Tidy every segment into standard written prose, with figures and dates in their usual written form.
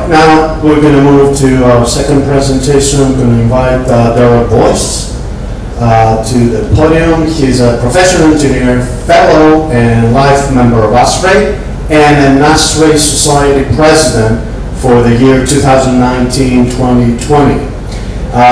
right, now we're going to move to our second presentation. I'm going to invite Darryl Boyce to the podium. He's a professional engineer, fellow and life member of ASHRAE, and an ASHRAE Society president for the year 2019-2020.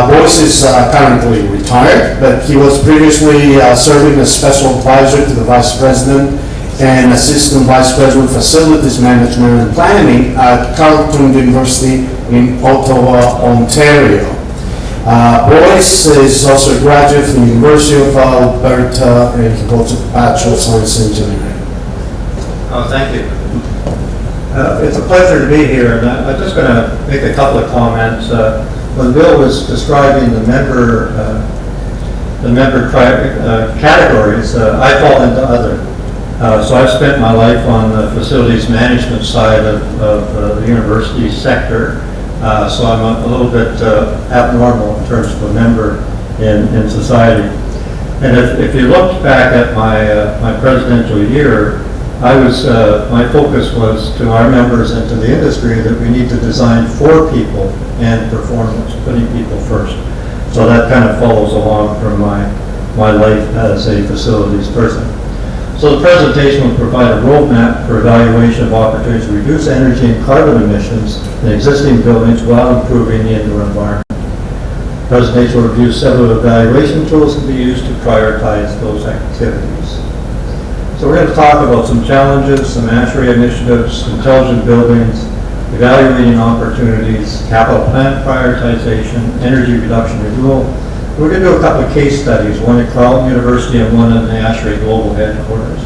Boyce is currently retired, but he was previously serving as special advisor to the vice president and assistant vice president facilities management and planning at Carleton University in Ottawa, Ontario. Boyce is also a graduate from the University of Alberta, and he holds a Bachelor of Science Engineering. Oh, thank you. It's a pleasure to be here, and I'm just going to make a couple of comments. When Bill was describing the member categories, I fall into other. So I've spent my life on the facilities management side of the university sector. So I'm a little bit abnormal in terms of a member in society. And if you look back at my presidential year, my focus was to our members and to the industry that we need to design for people and performance, putting people first. So that kind of follows along from my life as a facilities person. So the presentation will provide a roadmap for evaluation of opportunities to reduce energy and carbon emissions in existing buildings while improving the indoor environment. The presentation will review several evaluation tools to be used to prioritize those activities. So we're going to talk about some challenges, some ASHRAE initiatives, intelligent buildings, evaluating opportunities, capital plan prioritization, energy reduction renewal. We're going to do a couple of case studies, one at Carleton University and one in the ASHRAE Global Headquarters.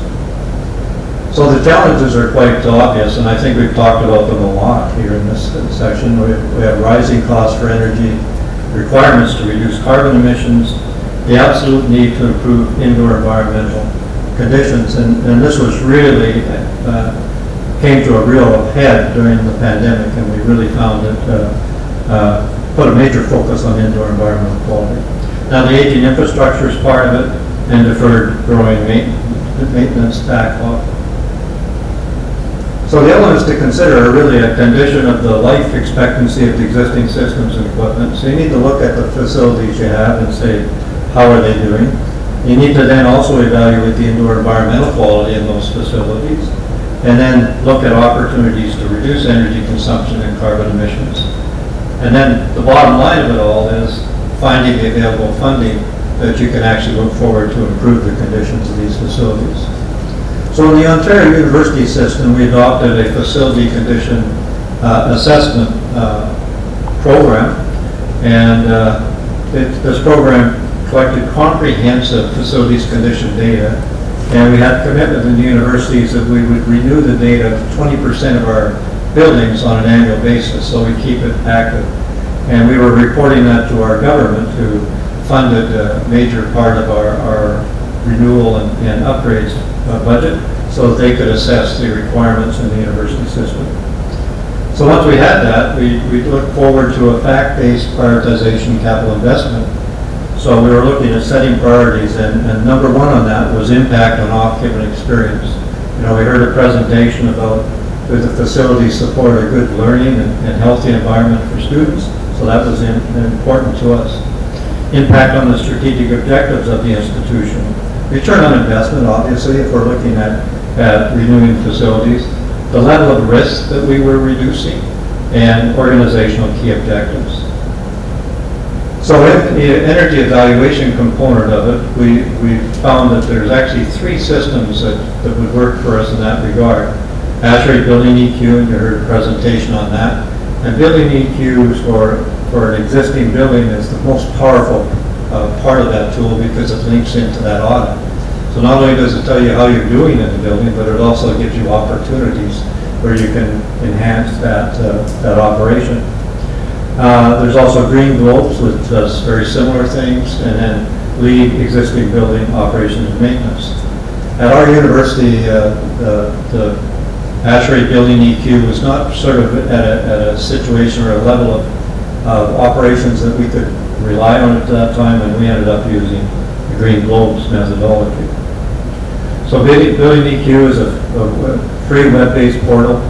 So the challenges are quite obvious, and I think we've talked about them a lot here in this section. We have rising costs for energy, requirements to reduce carbon emissions, the absolute need to improve indoor environmental conditions, and this was really came to a real head during the pandemic, and we really found it put a major focus on indoor environmental quality. Now the aging infrastructure is part of it, and deferred growing maintenance backlog. So the elements to consider are really a condition of the life expectancy of the existing systems and equipment. So you need to look at the facilities you have and say, how are they doing? You need to then also evaluate the indoor environmental quality in those facilities, and then look at opportunities to reduce energy consumption and carbon emissions. And then the bottom line of it all is finding the available funding that you can actually look forward to improve the conditions of these facilities. So in the Ontario University system, we adopted a facility condition assessment program, and this program collected comprehensive facilities condition data, and we had commitment in the universities that we would renew the data of 20% of our buildings on an annual basis, so we keep it active. And we were reporting that to our government, who funded a major part of our renewal and upgrades budget, so that they could assess the requirements in the university system. So once we had that, we looked forward to a fact-based prioritization capital investment. So we were looking at setting priorities, and number one on that was impact on off-campus experience. You know, we heard a presentation about the facilities support a good learning and healthy environment for students, so that was important to us. Impact on the strategic objectives of the institution. Return on investment, obviously, if we're looking at renewing facilities. The level of risk that we were reducing, and organizational key objectives. So in the energy evaluation component of it, we found that there's actually three systems that would work for us in that regard. ASHRAE Building EQ, and you heard a presentation on that. And Building EQ for an existing building is the most powerful part of that tool, because it links into that audit. So not only does it tell you how you're doing in the building, but it also gives you opportunities where you can enhance that operation. There's also Green Globes, which does very similar things, and then lead existing building operations and maintenance. At our university, the ASHRAE Building EQ was not sort of at a situation or a level of operations that we could rely on at that time, and we ended up using the Green Globes methodology. So Building EQ is a free web-based portal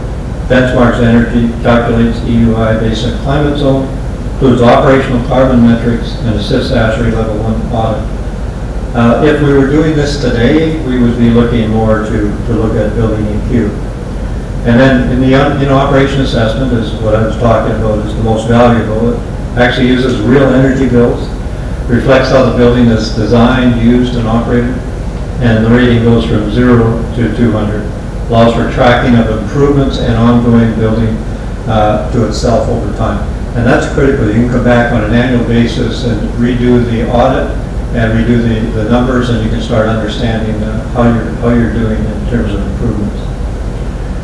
benchmarks energy, calculates EUI based on climate zone, includes operational carbon metrics, and assists ASHRAE level 1 audit. If we were doing this today, we would be looking more to look at building EQ. And then in the operation assessment is what I was talking about is the most valuable. It actually uses real energy bills, reflects how the building is designed, used, and operated, and the rating goes from 0 to 200. Allows for tracking of improvements and ongoing building to itself over time. And that's critical. You can come back on an annual basis and redo the audit and redo the numbers, and you can start understanding how you're doing in terms of improvements.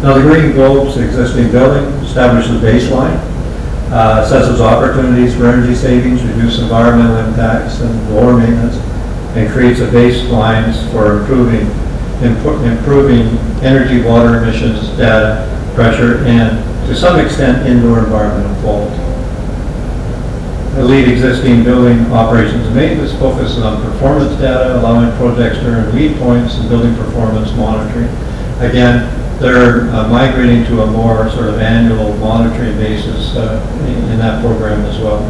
Now the green globes, the existing building, establishes baseline, assesses opportunities for energy savings, reduce environmental impacts, and lower maintenance, and creates a baselines for improving energy, water emissions, data, pressure, and to some extent indoor environmental quality. The lead existing building operations and maintenance focuses on performance data, allowing projects to earn lead points and building performance monitoring. Again, they're migrating to a more sort of annual monitoring basis in that program as well.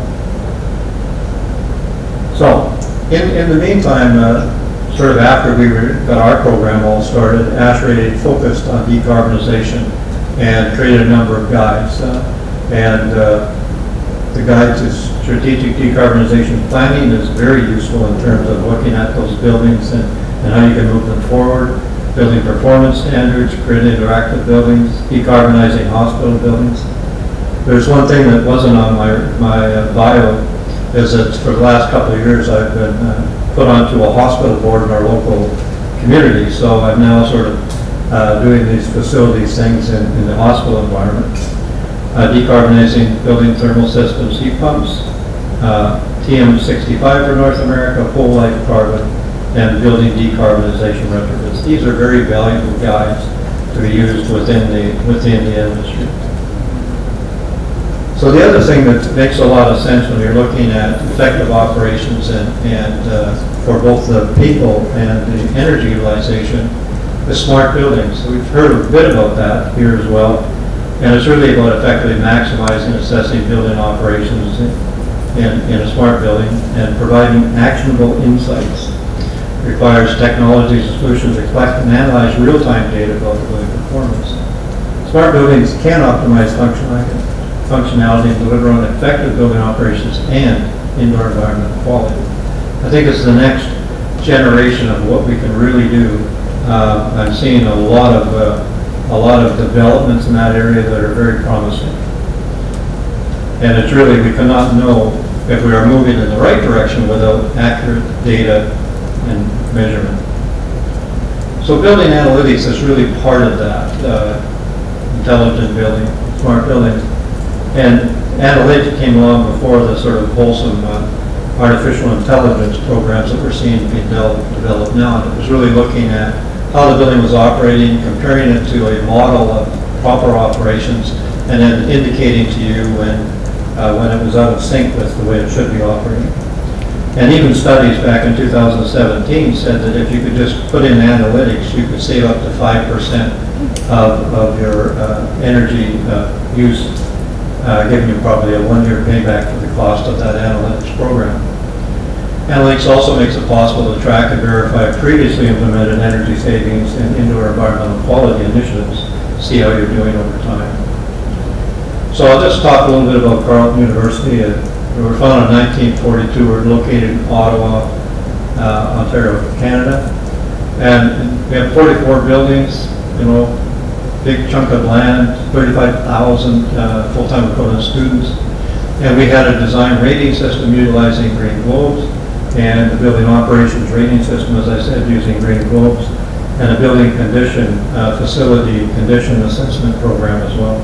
So, in the meantime, sort of after we got our program all started, ASHRAE focused on decarbonization and created a number of guides. The guide to strategic decarbonization planning is very useful in terms of looking at those buildings and how you can move them forward. Building performance standards, grid interactive buildings, decarbonizing hospital buildings. There's one thing that wasn't on my bio, is that for the last couple of years I've been put onto a hospital board in our local community, so I'm now sort of doing these facilities things in the hospital environment. Decarbonizing building thermal systems, heat pumps, TM65 for North America, whole life carbon, and building decarbonization retrofits. These are very valuable guides to be used within the industry. So the other thing that makes a lot of sense when you're looking at effective operations and for both the people and the energy utilization is smart buildings. So we've heard a bit about that here as well. And it's really about effectively maximizing and assessing building operations in a smart building and providing actionable insights. It requires technologies and solutions that collect and analyze real-time data about the building performance. Smart buildings can optimize functionality and deliver on effective building operations and indoor environmental quality. I think it's the next generation of what we can really do. I'm seeing a lot of developments in that area that are very promising. And it's really, we cannot know if we are moving in the right direction without accurate data and measurement. So building analytics is really part of that, intelligent building, smart buildings. And analytics came along before the sort of wholesome artificial intelligence programs that we're seeing being developed now. And it was really looking at how the building was operating, comparing it to a model of proper operations, and then indicating to you when it was out of sync with the way it should be operating. And even studies back in 2017 said that if you could just put in analytics, you could save up to 5% of your energy use, giving you probably a 1-year payback for the cost of that analytics program. Analytics also makes it possible to track and verify previously implemented energy savings and indoor environmental quality initiatives, see how you're doing over time. So I'll just talk a little bit about Carleton University. We were founded in 1942. We're located in Ottawa, Ontario, Canada. And we have 44 buildings, big chunk of land, 35,000 full-time equivalent students. And we had a design rating system utilizing green globes, and the building operations rating system, as I said, using green globes, and a building condition, facility condition assessment program as well.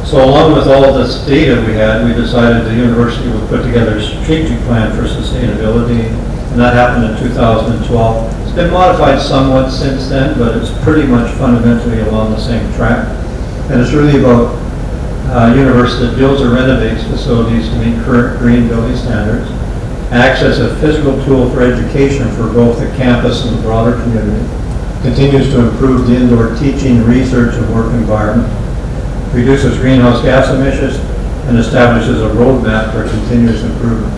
So along with all of this data we had, we decided the university would put together a strategic plan for sustainability, and that happened in 2012. It's been modified somewhat since then, but it's pretty much fundamentally along the same track. And it's really about university that builds or renovates facilities to meet current green building standards, acts as a physical tool for education for both the campus and the broader community, continues to improve the indoor teaching, research, and work environment, reduces greenhouse gas emissions, and establishes a roadmap for continuous improvement.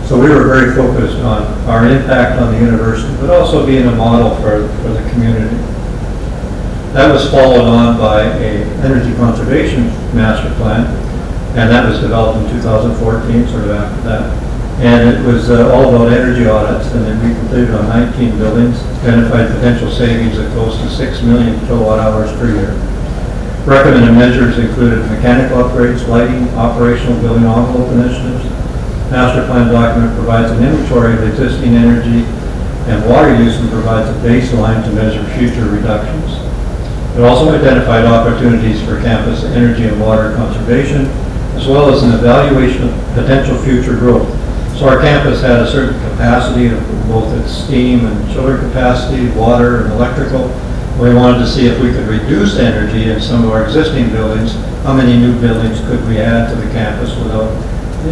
So we were very focused on our impact on the university, but also being a model for the community. That was followed on by a energy conservation master plan, and that was developed in 2014, sort of after that. And it was all about energy audits, and then we completed on 19 buildings, identified potential savings of close to 6 million kilowatt hours per year. Recommended measures included mechanical upgrades, lighting, operational building envelope initiatives. Master plan document provides an inventory of existing energy and water use and provides a baseline to measure future reductions. It also identified opportunities for campus energy and water conservation, as well as an evaluation of potential future growth. So our campus had a certain capacity of both its steam and chiller capacity, water and electrical. We wanted to see if we could reduce energy in some of our existing buildings. How many new buildings could we add to the campus without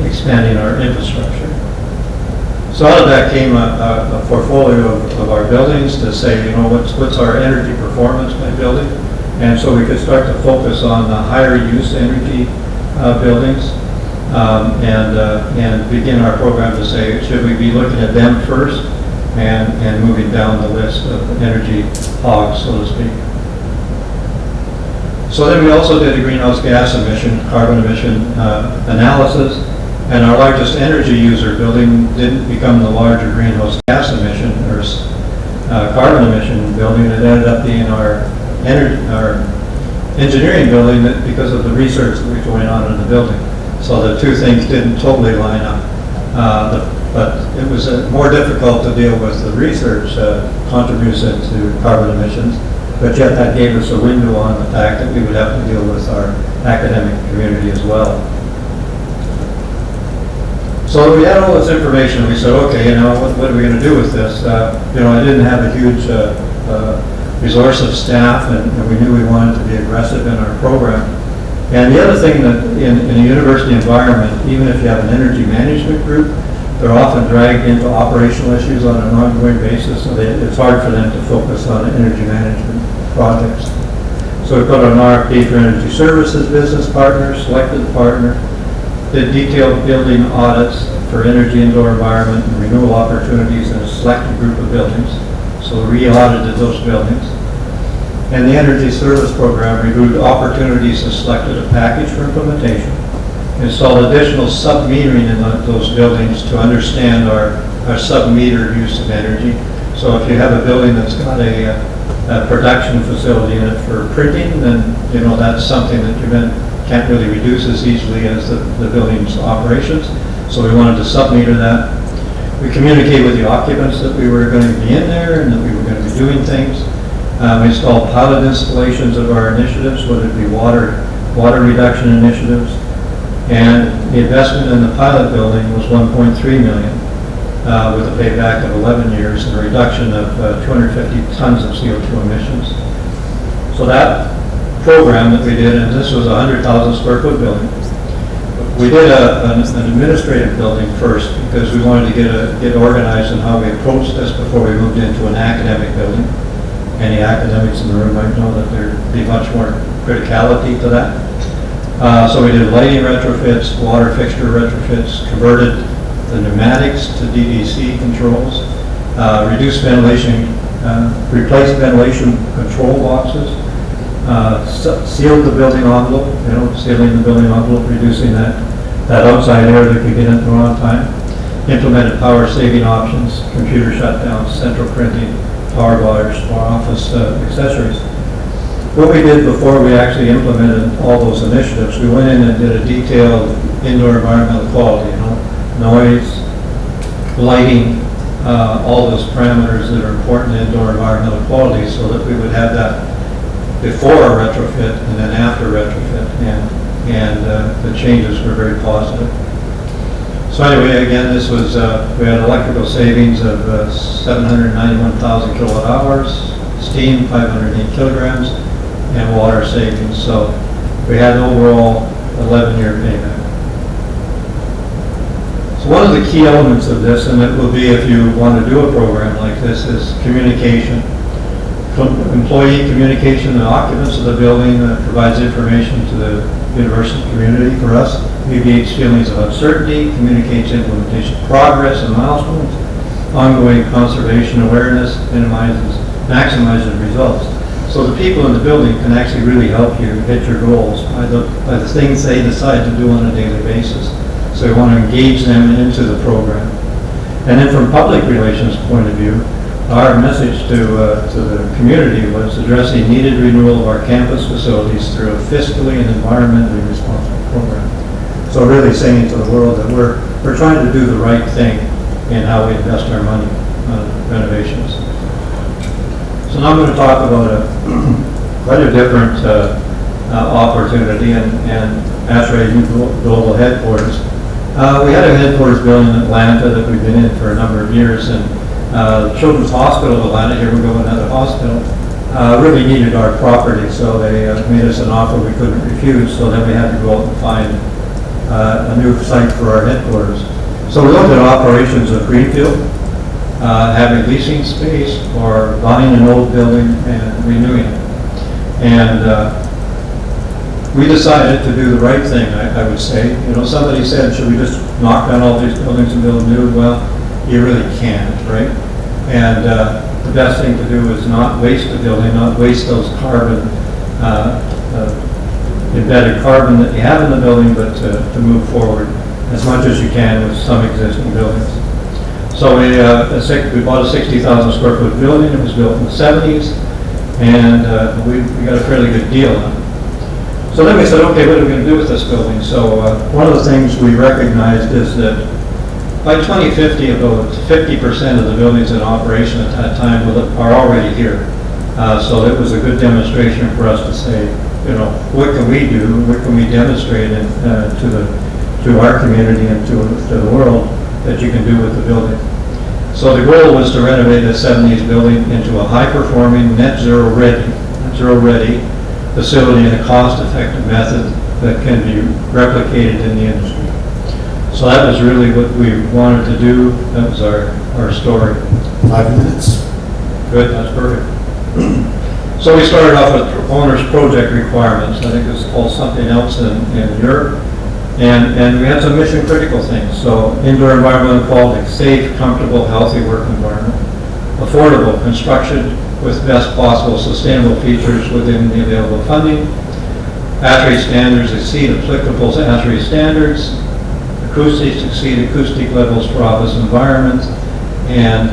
expanding our infrastructure? So out of that came a portfolio of our buildings to say, you know, what's our energy performance by building? And so we could start to focus on the higher use energy buildings and begin our program to say, should we be looking at them first and moving down the list of energy hogs, so to speak. So then we also did a greenhouse gas emission, carbon emission analysis. And our largest energy user building didn't become the larger greenhouse gas emission or carbon emission building. It ended up being our engineering building because of the research that was going on in the building. So the two things didn't totally line up. But it was more difficult to deal with the research contribution to carbon emissions. But yet that gave us a window on the fact that we would have to deal with our academic community as well. So we had all this information. We said, okay, you know, what are we going to do with this? You know, I didn't have a huge resource of staff, and we knew we wanted to be aggressive in our program. And the other thing that in a university environment, even if you have an energy management group, they're often dragged into operational issues on an ongoing basis, so it's hard for them to focus on energy management projects. So we put out an RFP for energy services business partners, selected the partner, did detailed building audits for energy indoor environment and renewal opportunities in a selected group of buildings. So we audited those buildings. And the energy service program reviewed opportunities and selected a package for implementation. Installed additional sub-metering in those buildings to understand our sub-meter use of energy. So if you have a building that's got a production facility in it for printing, then you know that's something that you can't really reduce as easily as the building's operations. So we wanted to sub-meter that. We communicated with the occupants that we were going to be in there and that we were going to be doing things. We installed pilot installations of our initiatives, whether it be water reduction initiatives. And the investment in the pilot building was $1.3 million with a payback of 11 years and a reduction of 250 tons of CO2 emissions. So that program that we did, and this was a 100,000 square foot building. We did an administrative building first because we wanted to get organized in how we approached this before we moved into an academic building. Any academics in the room might know that there'd be much more criticality to that. So we did lighting retrofits, water fixture retrofits, converted the pneumatics to DDC controls, reduced ventilation, replaced ventilation control boxes, sealed the building envelope, sealing the building envelope, reducing that outside air that could get in at the wrong time. Implemented power saving options, computer shutdowns, central printing, power wires for office accessories. What we did before we actually implemented all those initiatives, we went in and did a detailed indoor environmental quality, noise, lighting, all those parameters that are important in indoor environmental quality, so that we would have that before a retrofit and then after retrofit, and the changes were very positive. So anyway, again, this was, we had electrical savings of 791,000 kilowatt hours, steam 508 kilograms, and water savings. So we had an overall 11-year payback. So one of the key elements of this, and it will be if you want to do a program like this, is communication. employee communication and occupants of the building, provides information to the university community for us, alleviates feelings of uncertainty, communicates implementation progress and milestones, ongoing conservation awareness, maximizes results. So the people in the building can actually really help you hit your goals by the things they decide to do on a daily basis. So we want to engage them into the program. And then from public relations point of view, our message to the community was addressing needed renewal of our campus facilities through a fiscally and environmentally responsible program. So really saying to the world that we're trying to do the right thing in how we invest our money on renovations. So now I'm going to talk about quite a different opportunity and ASHRAE Global Headquarters. We had a headquarters building in Atlanta that we've been in for a number of years, and the Children's Hospital of Atlanta, here we go, another hospital, really needed our property, so they made us an offer we couldn't refuse, so then we had to go out and find a new site for our headquarters. So we looked at operations of greenfield, having leasing space, or buying an old building and renewing it. And we decided to do the right thing, I would say. You know, somebody said, should we just knock down all these buildings and build new? Well, you really can't, right? And the best thing to do is not waste the building, not waste those carbon, embedded carbon that you have in the building, but to move forward as much as you can with some existing buildings. So we bought a 60,000 square foot building. It was built in the 70s, and we got a fairly good deal on it. So then we said, okay, what are we going to do with this building? So one of the things we recognized is that by 2050, about 50% of the buildings in operation at that time are already here. So it was a good demonstration for us to say, you know, what can we do? What can we demonstrate to our community and to the world that you can do with the building? So the goal was to renovate a 70s building into a high-performing, net zero ready facility in a cost-effective method that can be replicated in the industry. So that was really what we wanted to do. That was our story. 5 minutes. Good, that's perfect. So we started off with owner's project requirements. I think it was called something else in Europe. And we had some mission critical things. So indoor environmental quality, safe, comfortable, healthy work environment. Affordable construction with best possible sustainable features within the available funding. ASHRAE standards exceed applicable ASHRAE standards. Acoustics exceed acoustic levels for office environments, and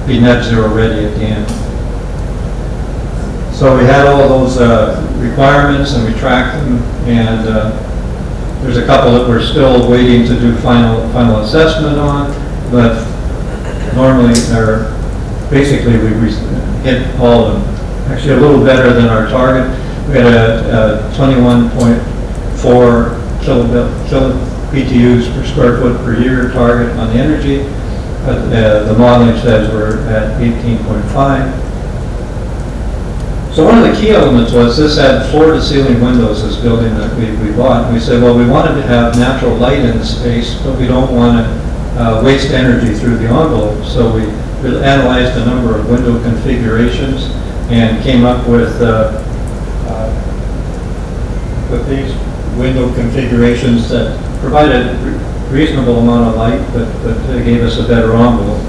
be net zero ready at the end. So we had all of those requirements, and we tracked them, and there's a couple that we're still waiting to do final assessment on, but normally, or basically we hit all of them. Actually a little better than our target. We had a 21.4 BTUs per square foot per year target on the energy. The modeling says we're at 18.5. So one of the key elements was this had floor-to-ceiling windows, this building that we bought. And we said, well, we wanted to have natural light in the space, but we don't want to waste energy through the envelope. So we analyzed a number of window configurations and came up with these window configurations that provided a reasonable amount of light, but gave us a better envelope.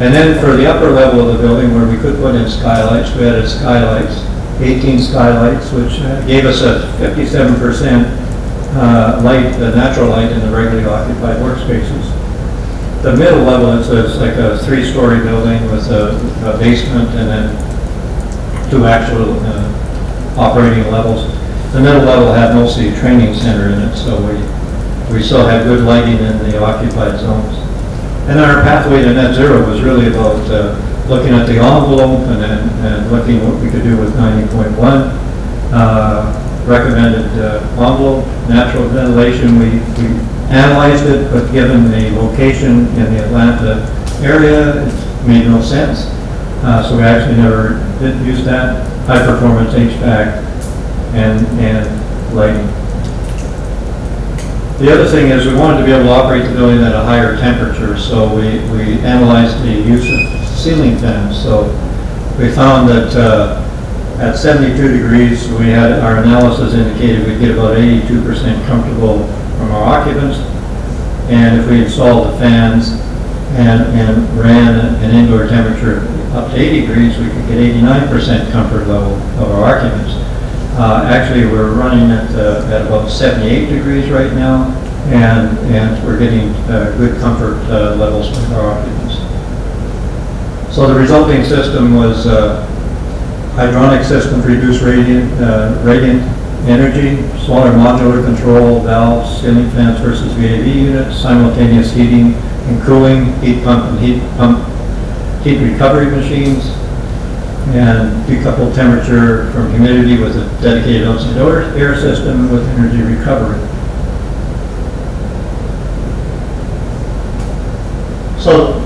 And then for the upper level of the building where we could put in skylights, we added skylights, 18 skylights, which gave us a 57% natural light in the regularly occupied workspaces. The middle level, it's like a 3-story building with a basement and then 2 actual operating levels. The middle level had mostly a training center in it, so we still had good lighting in the occupied zones. And our pathway to net zero was really about looking at the envelope and looking what we could do with 90.1. Recommended envelope, natural ventilation, we analyzed it, but given the location in the Atlanta area, it made no sense. So we actually never did use that. High performance HVAC and lighting. The other thing is we wanted to be able to operate the building at a higher temperature, so we analyzed the use of ceiling fans. So we found that at 72 degrees, we had, our analysis indicated we'd get about 82% comfortable from our occupants. And if we installed the fans and ran an indoor temperature up to 80 degrees, we could get 89% comfort level of our occupants. Actually, we're running at about 78 degrees right now, and we're getting good comfort levels with our occupants. So the resulting system was hydronic system for reduced radiant energy, smaller modular control valves, ceiling fans versus VAV units, simultaneous heating and cooling, heat pump and heat recovery machines, and decoupled temperature from humidity with a dedicated outside air system with energy recovery. So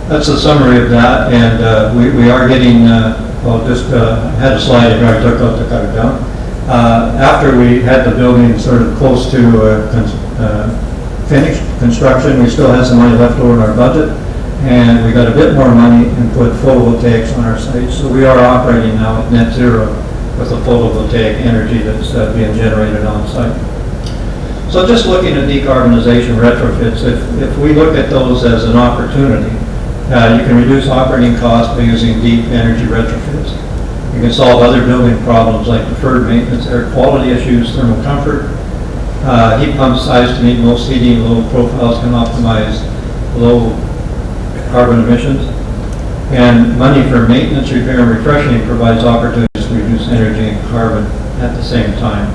that's a summary of that, and we are getting, had a slide here I took out to cut it down. After we had the building sort of close to finished construction, we still had some money left over in our budget, and we got a bit more money and put photovoltaics on our site. So we are operating now at net zero with the photovoltaic energy that's being generated on site. So just looking at decarbonization retrofits, if we look at those as an opportunity, you can reduce operating costs by using deep energy retrofits. You can solve other building problems like deferred maintenance, air quality issues, thermal comfort. Heat pump size to meet most heating load profiles can optimize low carbon emissions. And money for maintenance, repair, and refreshing provides opportunities to reduce energy and carbon at the same time.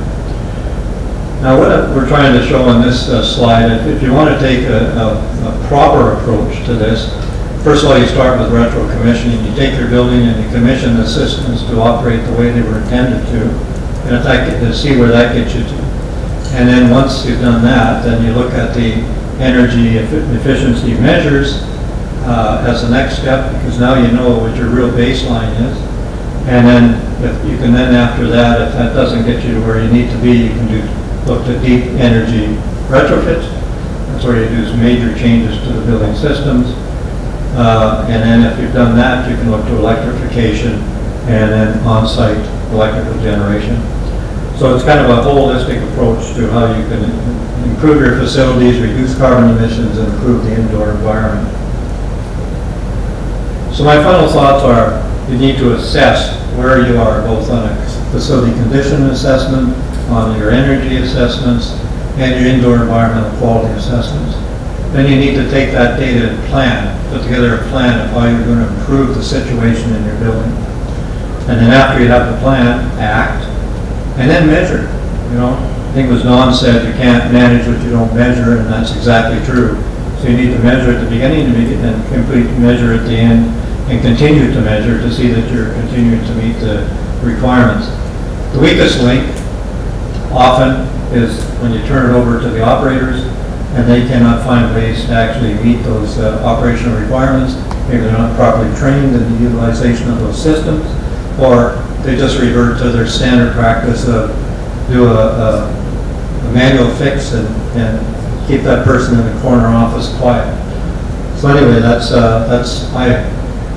Now what we're trying to show on this slide, if you want to take a proper approach to this, first of all, you start with retro commissioning. You take your building and you commission the systems to operate the way they were intended to, and if that to see where that gets you to. And then once you've done that, then you look at the energy efficiency measures as the next step, because now you know what your real baseline is. And then if you can then after that, if that doesn't get you to where you need to be, you can look to deep energy retrofits. That's where you do major changes to the building systems. And then if you've done that, you can look to electrification and then on-site electrical generation. So it's kind of a holistic approach to how you can improve your facilities, reduce carbon emissions, and improve the indoor environment. So my final thoughts are, you need to assess where you are, both on a facility condition assessment, on your energy assessments, and your indoor environmental quality assessments. Then you need to take that data and put together a plan of how you're going to improve the situation in your building. And then after you have the plan, act, and then measure. You know, I think it was Don said you can't manage what you don't measure, and that's exactly true. So you need to measure at the beginning and complete measure at the end, and continue to measure to see that you're continuing to meet the requirements. The weakest link often is when you turn it over to the operators and they cannot find ways to actually meet those operational requirements. Maybe they're not properly trained in the utilization of those systems, or they just revert to their standard practice of do a manual fix and keep that person in the corner office quiet. So anyway, that's my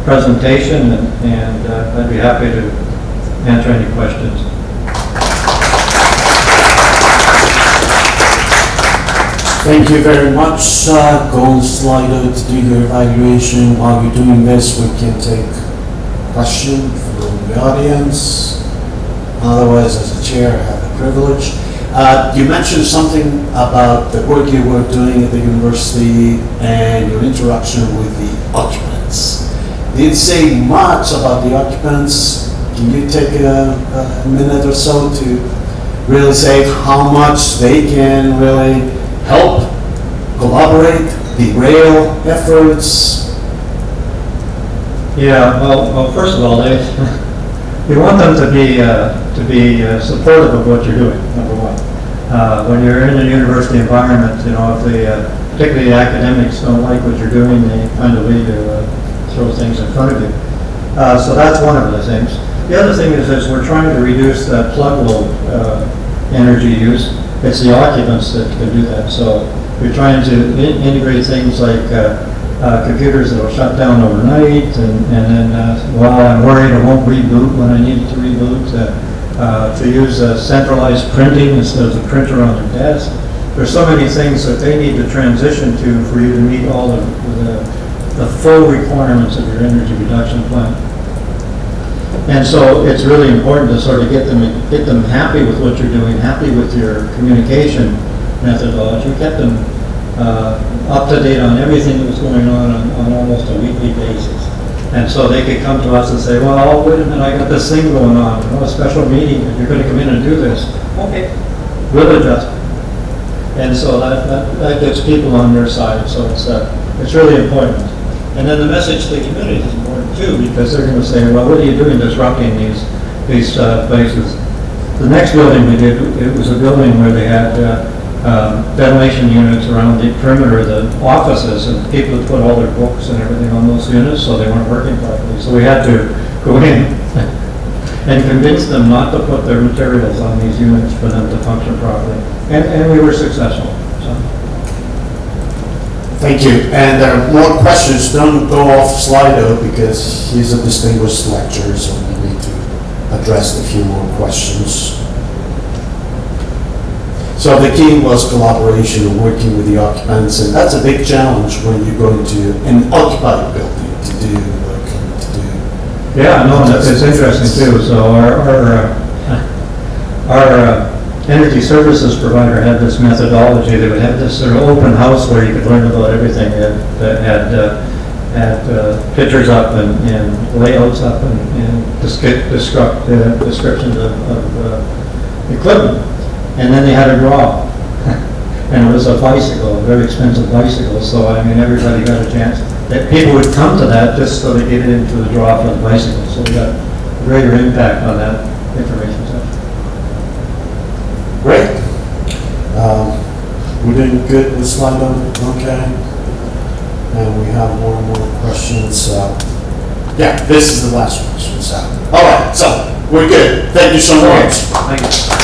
presentation, and I'd be happy to answer any questions. Thank you very much. Go on Slido to do your evaluation. While you're doing this, we can take questions from the audience. Otherwise, as a chair, I have the privilege. You mentioned something about the work you were doing at the university and your interaction with the occupants. Didn't say much about the occupants. Can you take a minute or so to really say how much they can really help, collaborate, derail efforts? Yeah, well, first of all, we want them to be supportive of what you're doing. Number one, when you're in a university environment, you know, if particularly the academics don't like what you're doing, they kind of lead to throw things in front of you. So that's one of the things. The other thing is we're trying to reduce that plug load energy use. It's the occupants that can do that. So we're trying to integrate things like computers that'll shut down overnight, and then, well, I'm worried it won't reboot when I need it to reboot, to use centralized printing instead of the printer on their desk. There's so many things that they need to transition to for you to meet all the full requirements of your energy reduction plan. And so it's really important to sort of get them happy with what you're doing, happy with your communication methodology, get them up to date on everything that was going on almost a weekly basis. And so they could come to us and say, well, wait a minute, I got this thing going on, a special meeting, and you're going to come in and do this. Okay, we'll adjust. And so that gets people on their side, so it's really important. And then the message to the community is important too, because they're going to say, well, what are you doing disrupting these places? The next building we did, it was a building where they had ventilation units around the perimeter of the offices, and people would put all their books and everything on those units, so they weren't working properly. So we had to go in and convince them not to put their materials on these units for them to function properly. And we were successful. So. Thank you. And there are more questions. Don't go off Slido because he's a distinguished lecturer, so we need to address a few more questions. So the key was collaboration and working with the occupants, and that's a big challenge when you go into an occupied building to do work and to do. Yeah, no, it's interesting too. So our energy services provider had this methodology. They would have this sort of open house where you could learn about everything. They had pictures up and layouts up and descriptions of equipment. And then they had a draw. And it was a bicycle, a very expensive bicycle. So, I mean, everybody got a chance. That people would come to that just so they get into the draw for the bicycle. So we got greater impact on that information session. Great. We're doing good with Slido, okay? And we have more and more questions. Yeah, this is the last question. So, all right, so we're good. Thank you so much. Thank you.